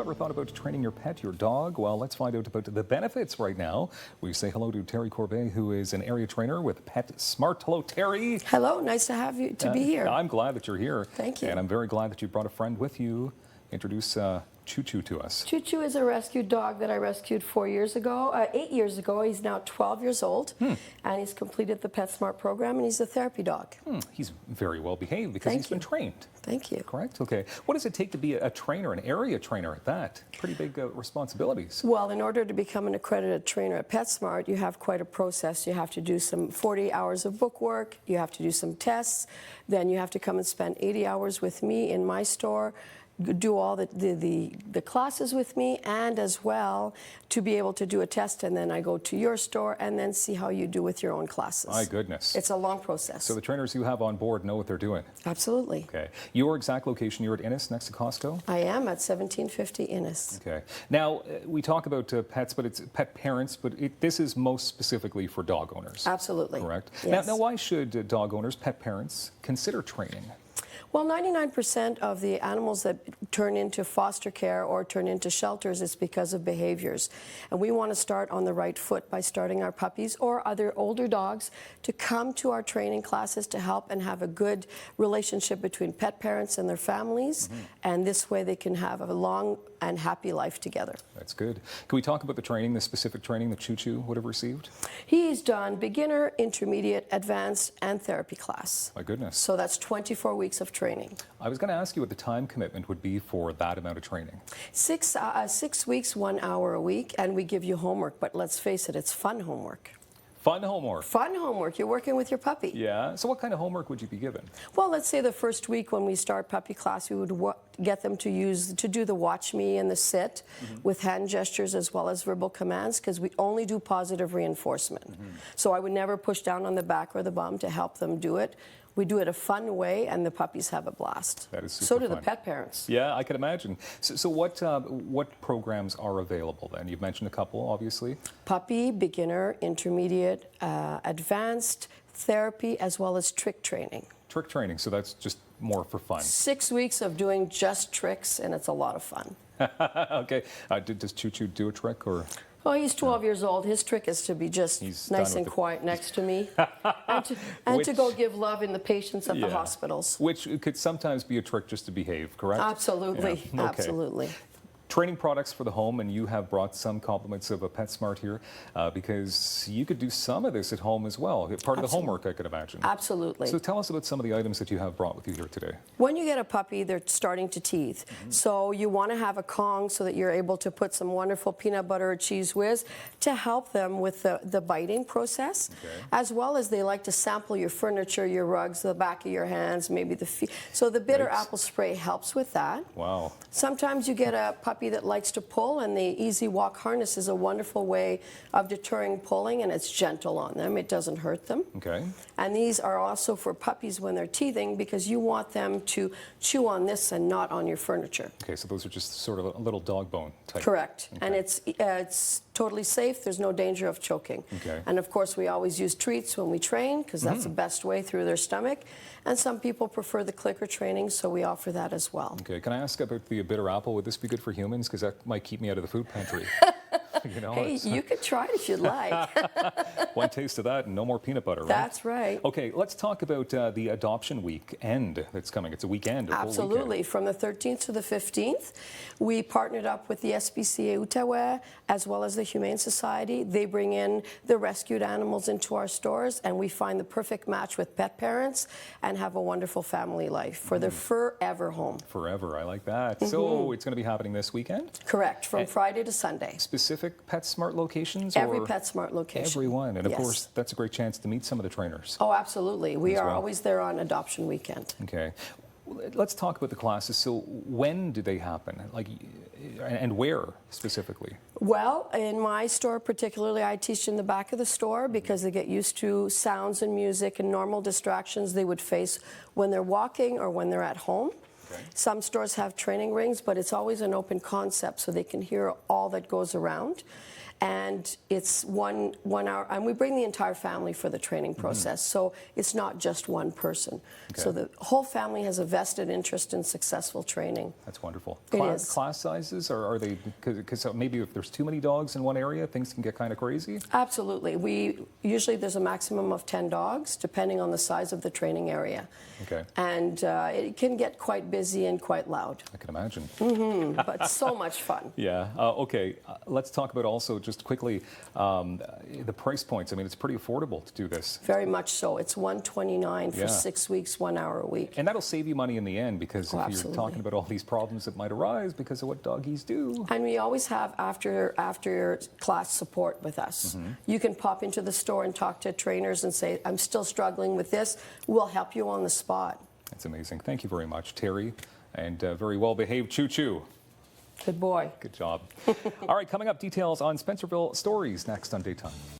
ever thought about training your pet, your dog? Well, let's find out about the benefits right now. We say hello to Terry Corbeil, who is an area trainer with PetSmart. Hello, Terry. Hello, nice to have you, be here. I'm glad that you're here. Thank you. And I'm very glad that you brought a friend with you. Introduce Choo-Choo to us. Choo-Choo is a rescued dog that I rescued 8 years ago. He's now 12 years old, and he's completed the PetSmart program, and he's a therapy dog. He's very well behaved because he's been trained. Thank you. Correct? Okay. What does it take to be a trainer, an area trainer at that? Pretty big responsibilities. Well, in order to become an accredited trainer at PetSmart, you have quite a process. You have to do some 40 hours of book work, you have to do some tests, then you have to come and spend 80 hours with me in my store, do all the classes with me, and as well to be able to do a test, and then I go to your store and then see how you do with your own classes. My goodness. It's a long process. So the trainers you have on board know what they're doing? Absolutely. Okay. Your exact location, you're at Innis next to Costco? I am at 1750 Innis. Okay. Now, we talk about pets, but it's pet parents, but this is most specifically for dog owners. Absolutely. Correct? Yes. Now, why should dog owners, pet parents, consider training? Well, 99% of the animals that turn into foster care or turn into shelters is because of behaviors. And we want to start on the right foot by starting our puppies or other older dogs to come to our training classes to help and have a good relationship between pet parents and their families. And this way they can have a long and happy life together. That's good. Can we talk about the training, the specific training that Choo-Choo would have received? He's done beginner, intermediate, advanced, and therapy class. My goodness. So that's 24 weeks of training. I was going to ask you what the time commitment would be for that amount of training. 6 weeks, 1 hour a week, and we give you homework. But let's face it, it's fun homework. Fun homework. Fun homework. You're working with your puppy. Yeah. So what kind of homework would you be given? Well, let's say the first week when we start puppy class, we would get them to do the watch me and the sit with hand gestures as well as verbal commands, because we only do positive reinforcement. So I would never push down on the back or the bum to help them do it. We do it a fun way, and the puppies have a blast. That is super So do fun. the pet parents. Yeah, I can imagine. So what programs are available then? You've mentioned a couple, obviously. Puppy, beginner, intermediate, advanced, therapy, as well as trick training. Trick training, so that's just more for fun. 6 weeks of doing just tricks, and it's a lot of fun. Okay. Does Choo-Choo do a trick or? Well, he's 12 years old. His trick is to be just nice and quiet next to me and to go give love in the patients at the hospitals. Which could sometimes be a trick just to behave, correct? Absolutely, Yeah. Okay. absolutely. Training products for the home, and you have brought some compliments of a PetSmart here because you could do some of this at home as well. Part of the homework, I could imagine. Absolutely. So tell us about some of the items that you have brought with you here today. When you get a puppy, they're starting to teeth. So you want to have a Kong so that you're able to put some wonderful peanut butter or cheese whiz to help them with the biting process, as well as they like to sample your furniture, your rugs, the back of your hands, maybe the feet. So the bitter apple spray helps with that. Wow. Sometimes you get a puppy that likes to pull, and the Easy Walk harness is a wonderful way of deterring pulling, and it's gentle on them. It doesn't hurt them. Okay. And these are also for puppies when they're teething, because you want them to chew on this and not on your furniture. Okay, so those are just sort of a little dog bone type. Correct. Okay. And it's totally safe. There's no danger of choking. Okay. And of course, we always use treats when we train, because that's the best way through their stomach. And some people prefer the clicker training, so we offer that as well. Okay, can I ask about the bitter apple? Would this be good for humans? Because that might keep me out of the food pantry. You know, Hey, you could try it if you'd like. one taste of that and no more peanut butter, right? That's right. Okay, let's talk about the adoption weekend that's coming. It's a weekend, a full Absolutely. weekend. From the 13th to the 15th, we partnered up with the SPCA Outaouais as well as the Humane Society. They bring in the rescued animals into our stores, and we find the perfect match with pet parents and have a wonderful family life for their forever home. Forever, I like that. So it's going to be happening this weekend? Correct, from Friday to Sunday. Specific PetSmart locations? Every or PetSmart location. Every one. And of Yes. course, that's a great chance to meet some of the trainers. Oh, absolutely. We are well. always there on adoption weekend. Okay. Let's talk about the classes. So when do they happen? Like, and where specifically? Well, in my store particularly, I teach in the back of the store because they get used to sounds and music and normal distractions they would face when they're walking or when they're at home. Okay. Some stores have training rings, but it's always an open concept so they can hear all that goes around. and it's one hour, and we bring the entire family for the training process. So it's not just one person. Okay. So the whole family has a vested interest in successful training. That's wonderful. It is. Class sizes, or are they, because maybe if there's too many dogs in one area, things can get kind of crazy? Absolutely. Usually there's a maximum of 10 dogs, depending on the size of the training area. Okay. And it can get quite busy and quite loud, I can imagine. but so much fun. Yeah. Okay. Let's talk about also just quickly the price points. I mean, it's pretty affordable to do this. Very much so. It's $129 for Yeah. 6 weeks, 1 hour a week. And that'll save you money in the end, because if you're Absolutely. talking about all these problems that might arise because of what doggies do. And we always have after class support with us. You can pop into the store and talk to trainers and say, I'm still struggling with this. We'll help you on the spot. That's amazing. Thank you very much, Terry, and very well behaved Choo Choo. Good boy. Good job. All right, coming up, details on Spencerville stories next on Daytime.